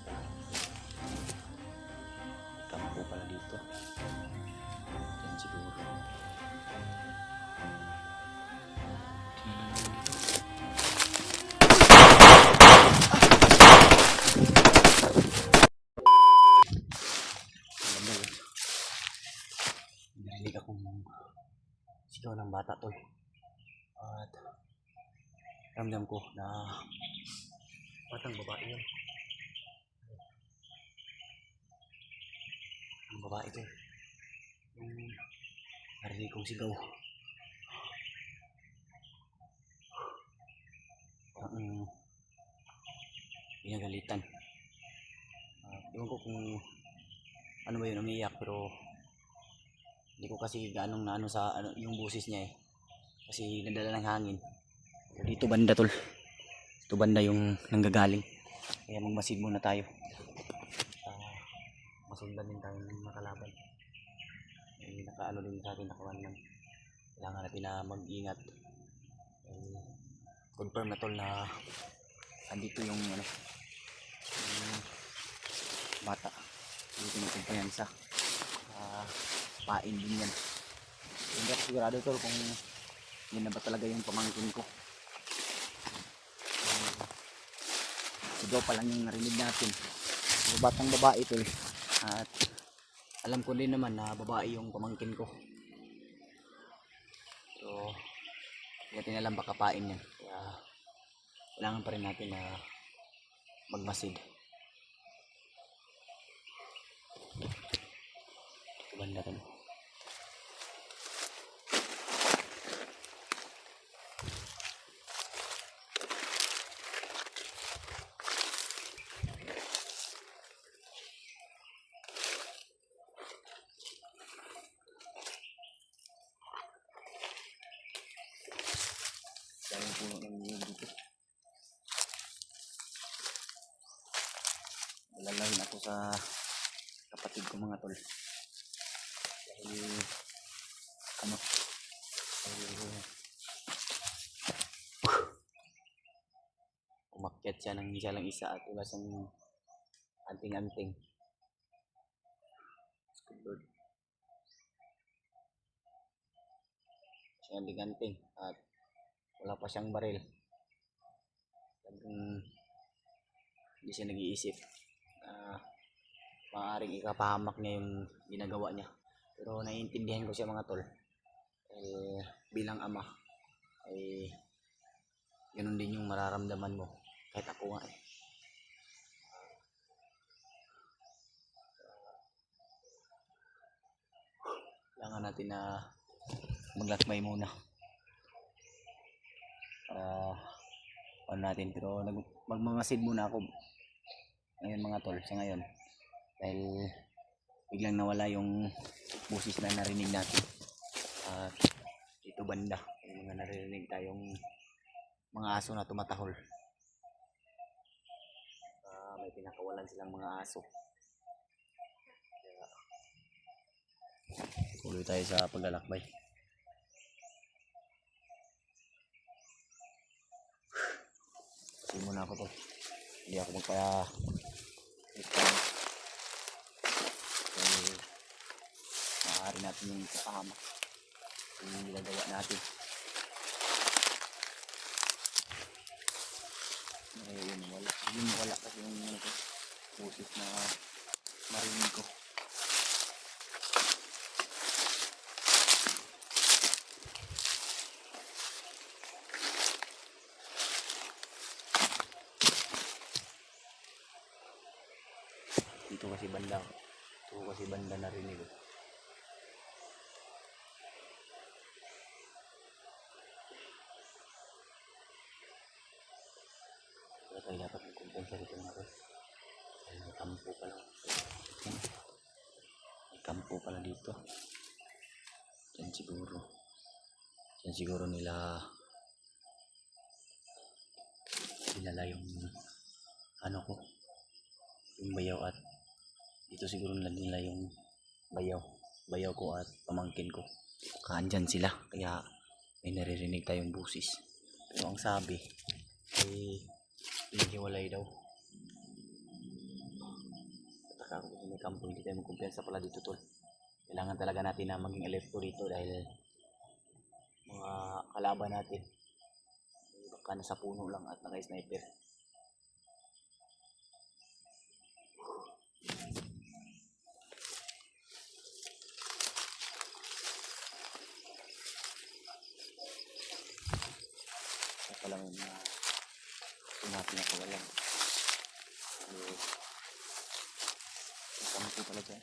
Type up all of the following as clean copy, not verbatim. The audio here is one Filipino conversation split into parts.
pala. May kampo pala dito. Yan siguro. Narinig akong sigaw ng bata tol. At ramdam ko na batang babae yun. Ang babae tol. Yung narinig kong sigaw. Parang pinagalitan. Ewan ko kung ano ba yun, umiiyak, pero hindi ko kasi gaanong naano sa yung boses niya kasi nadala ng hangin. Pero dito banda tol, dito banda yung nanggagaling, kaya magmasid muna tayo. Masundan din tayo ng makalaban. Nakaano din sa atin, nakawan lang. Kailangan natin na mag-ingat. Confirm na tol na andito yung yung bata. Dito na kumpanyansa. Pain din yan. Hindi ako sigurado tol kung yun na ba talaga yung pamangkin ko. Sigaw pa lang yung narinig natin. Batang babae tol. At alam ko din naman na babae yung pamangkin ko. So hindi natin alam, baka pain yan. Kaya kailangan pa rin natin na magmasid. Banda tol. Daming puno ng niyog dito. Lalahin ako sa kapatid ko mga tol. Dahil umakyat siya ng isa lang isa at wala siyang anting-anting. Siya anting-anting at wala pa siyang baril. Hindi siya nag-iisip na maaaring ikapahamak niya yung ginagawa niya. Pero naiintindihan ko siya mga tol. Bilang ama ay ganun din yung mararamdaman mo. Kahit ako nga kailangan natin na maglakbay muna para natin, pero magmamasid muna ako ngayon mga tol, sa ngayon, dahil biglang nawala yung busis na narinig natin. Dito banda yung mga naririnig tayong mga aso na tumatahol. May pinakawalan silang mga aso. Tuloy tayo sa paglalakbay. Kasi muna ako to, hindi ako maaari natin yung kapahamak yung ginagawa natin. Yun wala kasi yung boses na marinig ko. Dito kasi banda narinig ko. Kaya tayo dapat magkumpensa rito mga rin. Dahil may kampo pala. May kampo pala dito. Diyan siguro nila dinala yung yung bayaw, at dito siguro nila yung bayaw ko at pamangkin ko. Kaandyan sila, kaya may naririnig tayong busis. Pero ang sabi ay hinihiwalay daw. Kung may kampo, hindi tayo magkumpiyansa pala dito tol. Kailangan talaga natin na maging alerto dito dahil mga kalaban natin baka nasa puno lang at naka-sniper. Kaya pala may mga natin ako walang kampo pala dyan.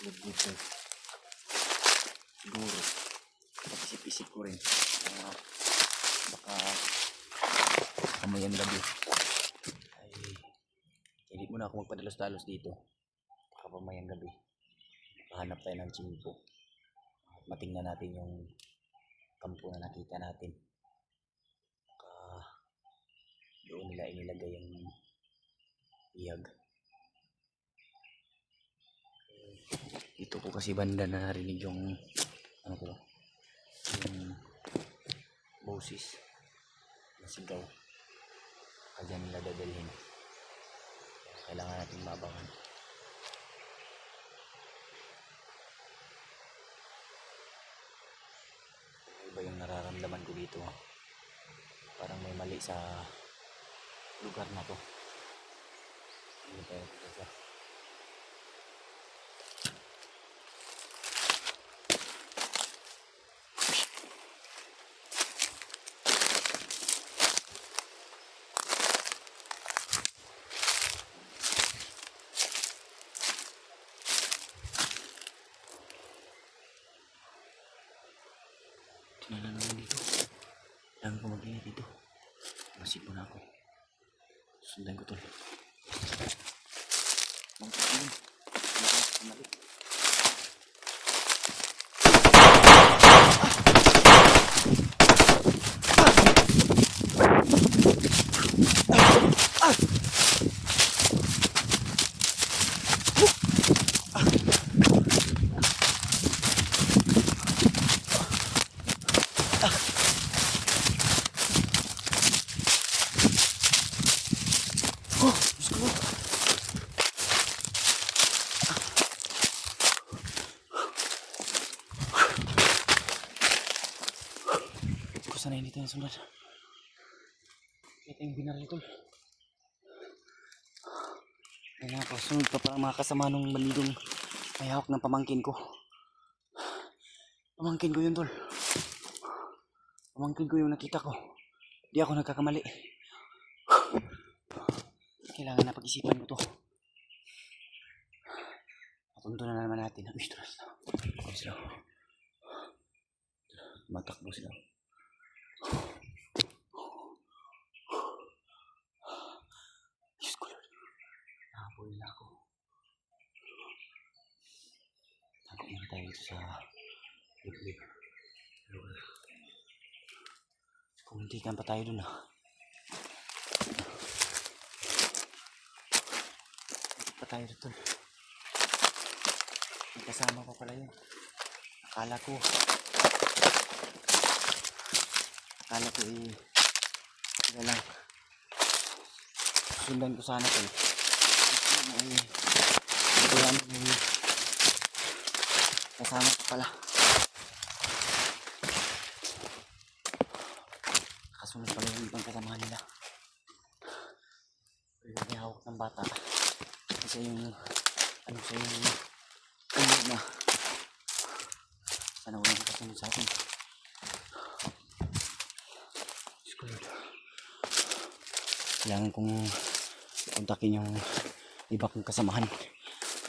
Good siguro napisip-isip ko rin baka kamayang gabi ay hindi muna ako magpadalos-dalos dito. Baka pamayang gabi hanap tayo ng chimpo at matingnan natin yung kampo na nakita natin. Baka doon nila inilagay yung iyag. Dito ko kasi banda na narinig yung ano ko, yung boses na sigaw. Kaya nila dadalhin. Kailangan natin mabangan. Iba yung nararamdaman ko dito. Parang may mali sa lugar na to. Hindi tayo talaga. Tingnan naman dito. Kailangan ko mag-ingat dito. Masid mo na ako. Sundan ko tol. Mangkot yun. Mali. Sana hindi tayo sundan. Kita yung binaril tol. Ayun ako, sunod pa parang mga kasama nung maligong may hawak ng pamangkin ko. Pamangkin ko yun tol. Pamangkin ko yung nakita ko. Di ako nagkakamali. Kailangan na pag-isipan ko to. Patunto na naman natin. Uy, sila. Matakbo sila. Diyos ko Lord. Nakapoy na ako. Tago muna tayo dito sa liblib. Kumuntikan pa tayo dun ah. Kumuntik pa tayo dun. May kasama ko pala yun. Akala ko sila lang. Sundan ko sana ko. Kasama ko pala. Kasunod pala yung ibang kasama nila. May hawak ng bata. Kasi yung na sana walang kasunod sa atin. Kailangan kong kontakin yung iba kong kasamahan.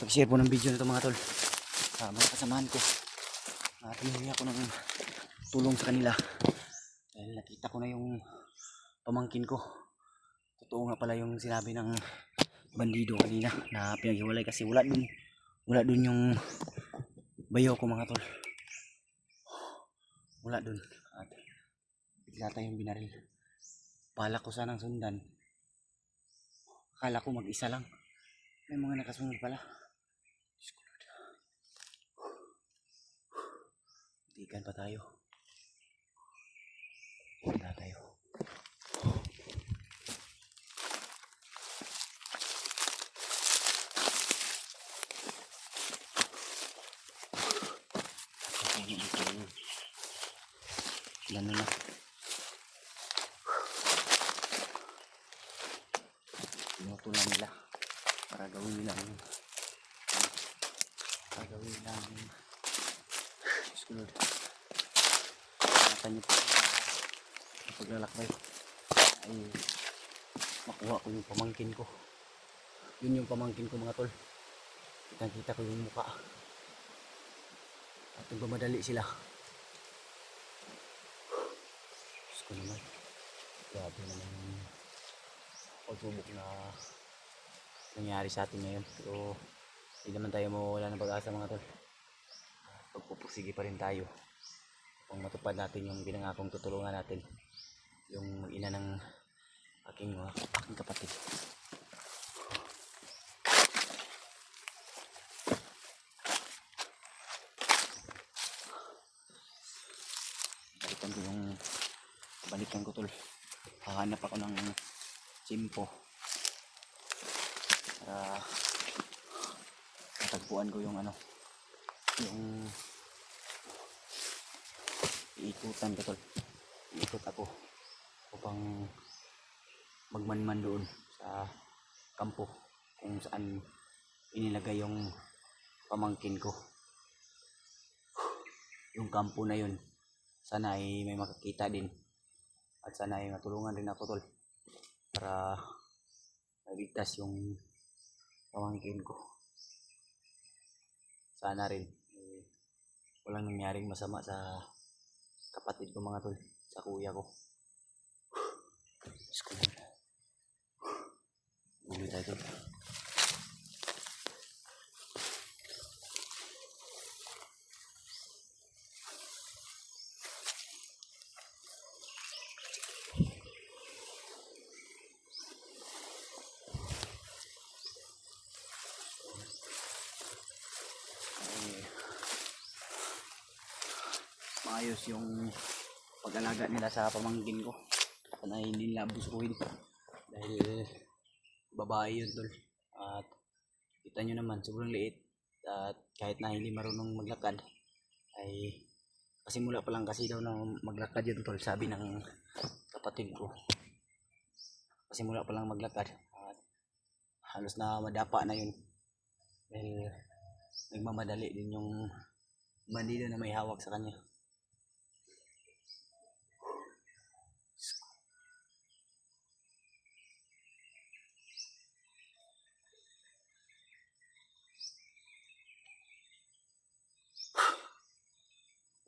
Pag-share po ng video nito mga tol sa mga kasamahan ko. Humingi ako ng tulong sa kanila dahil nakita ko na yung pamangkin ko. Totoo nga pala yung sinabi ng bandido kanina na pinaghiwalay kasi wala dun yung bayo ko mga tol. Wala dun at bigla tayong binaril. Pala ko sanang sundan. Akala ko mag-isa lang. May mga nakasunod pala. Tigan pa tayo. Punta tayo. Gano'n na. Tinutulan nila para gawin nilang sunod. Nakita niyo po sa paglalakbay ay makuha ko yung pamangkin ko. Yun yung pamangkin ko mga tol. Kita ko yung mukha at nagmamadali sila. Diyos ko naman, grabe naman yung pagsubok na nangyari sa atin ngayon. Pero hindi naman tayo mawawala ng pag-asa mga tol. Pagpupursige pa rin tayo kung matupad natin yung pinangakong tutulungan natin yung ina ng aking kapatid. Balikan ko tol. Hahanap ako ng simpo para matagpuan ko yung yung iikutan ko tol. Iikot ako upang magmanman doon sa kampo kung saan inilagay yung pamangkin ko. Yung kampo na yun, sana ay may makakita din at sana ay matulungan rin ako tol para maligtas yung pamangkin ko. Sana rin walang nangyaring masama sa kapatid ko mga tol, sa kuya ko. Uwi tayo tol. Maayos yung pag-alaga nila sa pamangkin ko. Sana hindi nila abusuhin dahil babae yun tol. At kita nyo naman sobrang liit, at kahit na hindi marunong maglakad ay pasimula pa lang kasi daw na maglakad yun tol, sabi ng kapatid ko. Pasimula pa lang maglakad at halos na madapa na yun dahil nagmamadali din yung bandido na may hawak sa kanya.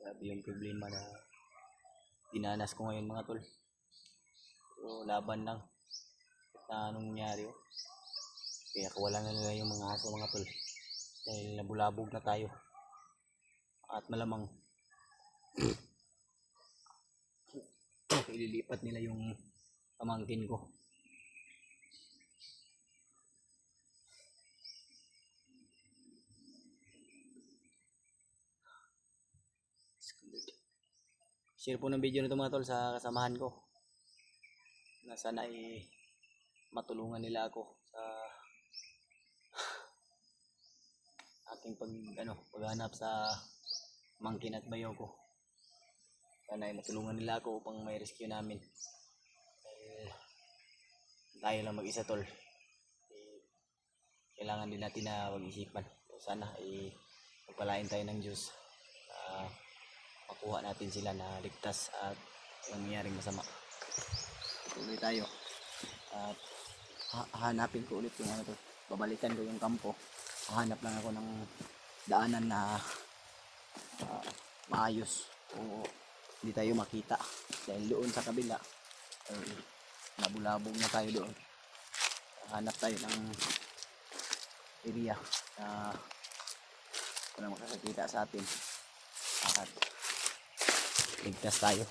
Grabe yung problema na dinanas ko ngayon mga tol. So laban lang at anong nangyari kaya kawalan na nila yung mga aso mga tol dahil nabulabog na tayo at malamang ililipat nila yung pamangkin ko. Share po ng video nito mga tol sa kasamahan ko na sana ay matulungan nila ako sa aking paghanap sa mangkin at bayaw ko. Sana ay matulungan nila ako upang may rescue namin. Tayo lang mag-isa tol. Kailangan din natin na pag-isipan. So, sana ay pagpalain tayo ng Diyos. Makuha natin sila na ligtas at walang nangyaring masama. Tuloy tayo. At hahanapin ko ulit yung babalikan ko yung kampo. Hahanap lang ako ng daanan na maayos o hindi tayo makita dahil doon sa kabila nabulabog na tayo doon. Hanap tayo ng area na walang makakakita sa atin at ligtas tayo.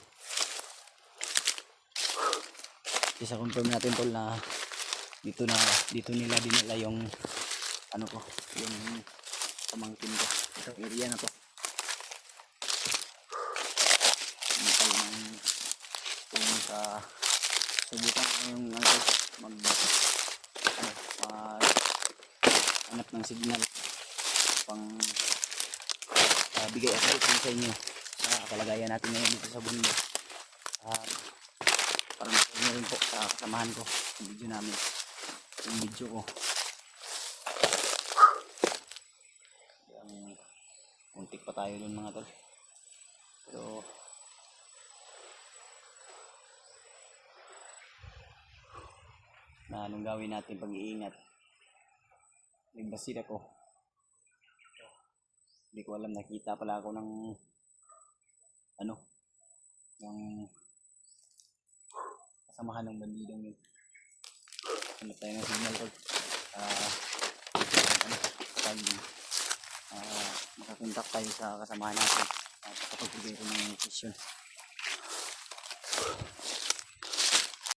Isa confirm natin tol na dito nila dinala yung yung pamangkin ko. Itong area na to. Hindi tayo nang sa subukan yung hanap ng signal pang bigay update sa inyo sa kalagayan natin ngayon dito sa bundok. Ah, para makuha rin po sa kasamahan ko yung video namin, yung video ko. Yung muntik pa tayo dun mga tol, pero na anong gawin natin pag-iingat. Nagbasid ako, hindi ko alam, nakita pala ako ng ano, ng kasamahan ng bandidong yun. Hanap tayo ng signal tol. Ano, pag makakontak tayo sa kasamahan natin at kapag-prepare ng mission.